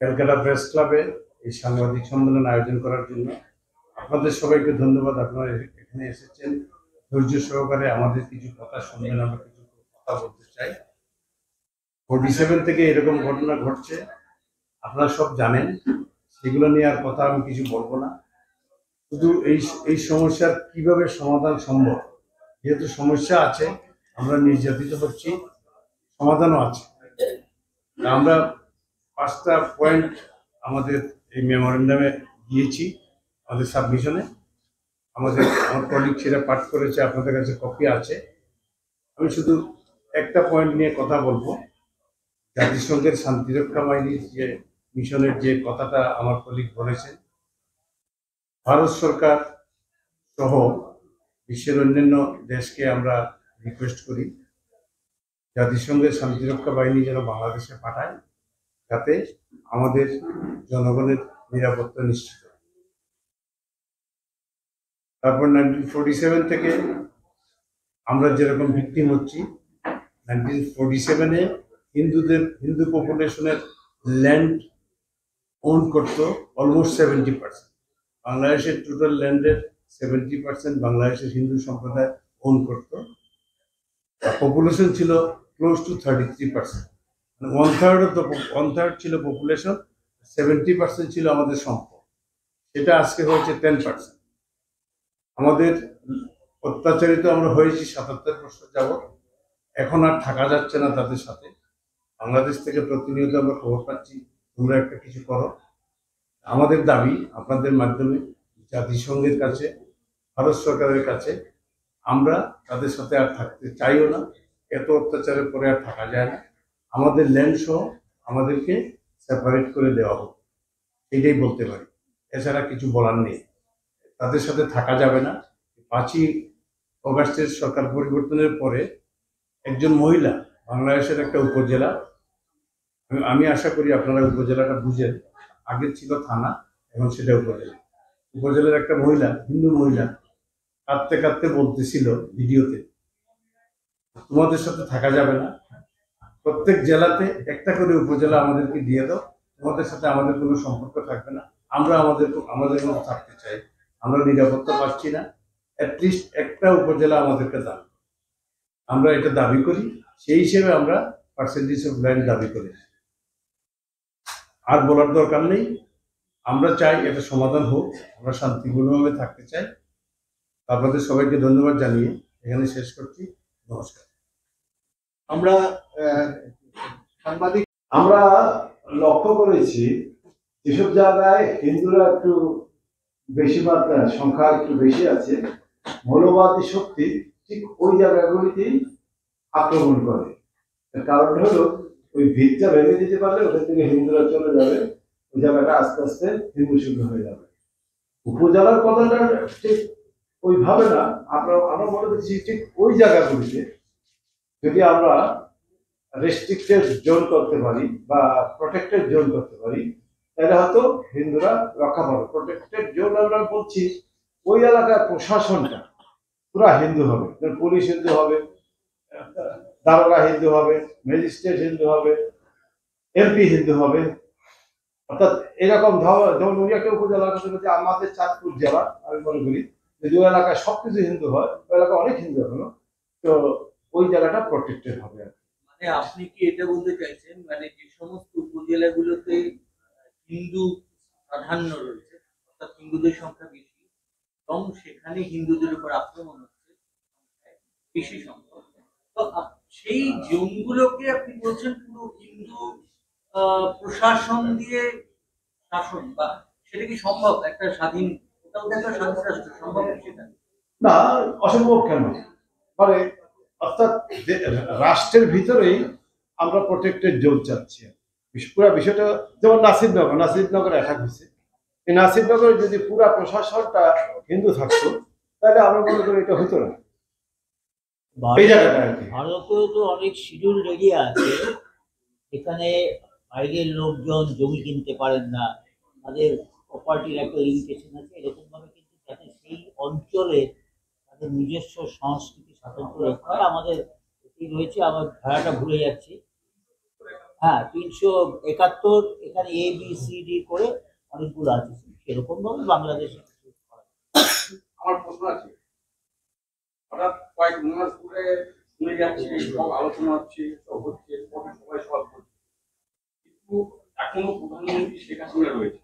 Calcutta press ক্লাবে এই সাংবাদিক সম্মেলন আয়োজন করার জন্য আপনাদের সবাইকে ধন্যবাদ। আপনারা এখানে এসেছেন, ধৈর্য সহকারে আমাদের কিছু কথা শুনবেন। আমরা কিছু কথা বলতে চাই। 47 থেকে এরকম ঘটনা ঘটছে, আপনারা সব জানেন, সেগুলো নিয়ে আর কথা আমি কিছু বলবো না। শুধু এই সমস্যার কিভাবে সমাধান সম্ভব, যেহেতু সমস্যা আছে, আমরা নির্যাতিত হচ্ছি, সমাধানও আছে। আমরা 5টা পয়েন্ট আমাদের এই মেমোরেন্ডামে দিয়েছি, আমাদের সাবমিশনে। আমার কলিগ সেটা পাঠ করেছে, আপনাদের কাছে কপি আছে। আমি শুধু একটা পয়েন্ট নিয়ে কথা বলবো। জাতিসংঘের শান্তিরক্ষা বাহিনীর যে মিশনের যে কথাটা আমার কলিগ বলেছেন, ভারত সরকার সহ বিশ্বের অন্যান্য দেশকে আমরা রিকোয়েস্ট করি জাতিসংঘের শান্তিরক্ষা বাহিনী যেন বাংলাদেশে পাঠায়, যাতে আমাদের জনগণের নিরাপত্তা নিশ্চিত। তারপর 1947 থেকে আমরা যেরকম ভিকটিম হচ্ছি, 1947-এ হিন্দু পপুলেশনের ল্যান্ড ওন করতো অলমোস্ট 70%। বাংলাদেশের টোটাল ল্যান্ডের 70% বাংলাদেশের হিন্দু সম্প্রদায় ওন করতো। পপুলেশন ছিল ক্লোজ টু 33%, মানে ওয়ান থার্ড ছিল পপুলেশন, 70% ছিল আমাদের সম্পদ। সেটা আজকে হয়েছে 10%। আমাদের অত্যাচারিত আমরা হয়েছি 77 বছর যাবৎ। এখন আর থাকা যাচ্ছে না তাদের সাথে। বাংলাদেশ থেকে প্রতিনিয়ত আমরা খবর পাচ্ছি, তোমরা একটা কিছু করো। আমাদের দাবি আপনাদের মাধ্যমে জাতিসংঘের কাছে, ভারত সরকারের কাছে, আমরা তাদের সাথে আর থাকতে চাইও না। এত অত্যাচারের পরে আর থাকা যায় না। আমাদের ল্যান্ড সহ আমাদেরকে সেপারেট করে দেওয়া হোক, এটাই বলতে পারি। এছাড়া কিছু বলার নেই। তাদের সাথে থাকা যাবে না। 5ই অগাস্টের সরকার পরিবর্তনের পরে একজন মহিলা বাংলাদেশের একটা উপজেলা, আমি আশা করি আপনারা উপজেলাটা বুঝেন, আগে ছিল থানা, এখন সেটা উপজেলার একটা মহিলা, হিন্দু মহিলা, কাঁদতে কাঁদতে বলতেছিল ভিডিওতে, তোমাদের সাথে থাকা যাবে না, প্রত্যেক জেলাতে একটা করে উপজেলা আমাদেরকে দিয়ে দাও, তোমাদের সাথে আমাদের কোনো সম্পর্ক থাকবে না, আমরা আমাদের মতো থাকতে চাই, আমরা নিরাপত্তা পাচ্ছি না, অ্যাটলিস্ট একটা উপজেলা আমাদেরকে দান। আমরা এটা দাবি করি, সেই হিসেবে আমরা পার্সেন্টেজ অফ ল্যান্ড দাবি করি। আর বলার দরকার নেই। আমরা চাই এটা সমাধান হোক, আমরা শান্তিপূর্ণভাবে থাকতে চাই। আপনাদের সবাইকে ধন্যবাদ জানিয়ে এখানে শেষ করছি। নমস্কার। আমরা সাংবাদিক আমরা লক্ষ্য করেছি যেসব জায়গায় হিন্দুরা একটু বেশি মাত্রায় সংখ্যা একটু বেশি আছে, মৌলবাদী শক্তি ঠিক ওই জায়গাগুলিতেই আক্রমণ করে। কারণ হলো ওই ভিতটা ভেঙে দিতে পারলে ওখান থেকে হিন্দুরা চলে যাবে, ওই জায়গাটা আস্তে আস্তে হিন্দু শূন্য হয়ে যাবে। উপজেলার কথাটা ঠিক ওইভাবে না, আমরা মনে করছি ঠিক ওই জায়গাগুলিতে যদি আমরা রেস্ট্রিক্টেড জোন করতে পারি বা প্রটেক্টেড জোন করতে পারি, তাহলে হয়তো হিন্দুরা রক্ষা পাবে। প্রটেক্টেড জোন আমরা বলছি ওই এলাকার প্রশাসনটা পুরা হিন্দু হবে, পুলিশ হিন্দু হবে, দারোগা হিন্দু হবে, ম্যাজিস্ট্রেট হিন্দু হবে, এমপি হিন্দু হবে। অর্থাৎ এরকম যেমন উড়িয়াকে উপজেলা আমাদের চাঁদপুর জেলা, আমি মনে করি যে এলাকায় সবকিছু হিন্দু হয়, ওই এলাকা অনেক হিন্দু হলো, তো ওই জায়গাটা প্রটেক্টেড হবে। মানে আপনি কি এটা বলতে চাইছেন, মানে যে সমস্ত উপজেলাগুলোতে হিন্দু প্রাধান্য রয়েছে, অর্থাৎ হিন্দুদের সংখ্যা বেশি এবং সেখানে হিন্দুদের উপর আক্রমণ হচ্ছে বেশি সংখ্যক, তো সেই জোনগুলোকে আপনি বলছেন পুরো হিন্দু প্রশাসন দিয়ে শাসন, বা সেটা কি সম্ভব? একটা স্বাধীন, ওটাও তো একটা স্বাধীন রাষ্ট্র, সম্ভব সেটা না, অসম্ভব কেন? মানে অর্থাৎ রাষ্ট্রের ভিতরেই আমরা প্রটেক্টেড জোন চাচ্ছি। পুরো বিষয়টা যেমন নাসিরনগর অ্যাটাক হয়েছে, এই নাসিরনগরে যদি পুরো প্রশাসনটা হিন্দু থাকতো তাহলে আমরা মনে করি এটা হতো না। ভারতেও তো অনেক শিডিউল এরিয়া আছে, এখানে বাইরের লোকজন জমি কিনতে পারেন না, তাদের প্রপার্টির একটা লিমিটেশন আছে। এরকম ভাবে কিন্তু যাতে সেই অঞ্চলে তাদের নিজস্ব সংস্কৃতি স্বাতন্ত্র্য রক্ষা হয়, আমাদের এটি রয়েছে। আমার ধারাটা ভুলে যাচ্ছি, হ্যাঁ 371 এখানে এ বি সি ডি করে অনেকগুলো আছে, সেরকম ভাবে বাংলাদেশে আমার প্রশ্ন আছে, হঠাৎ কয়েক মাস ধরে শুনে যাচ্ছি সব আলোচনা হচ্ছে, সব হচ্ছে, সবাই সবাই সব করছে, কিন্তু এখনো প্রধানমন্ত্রী শেখ হাসিনা রয়েছে।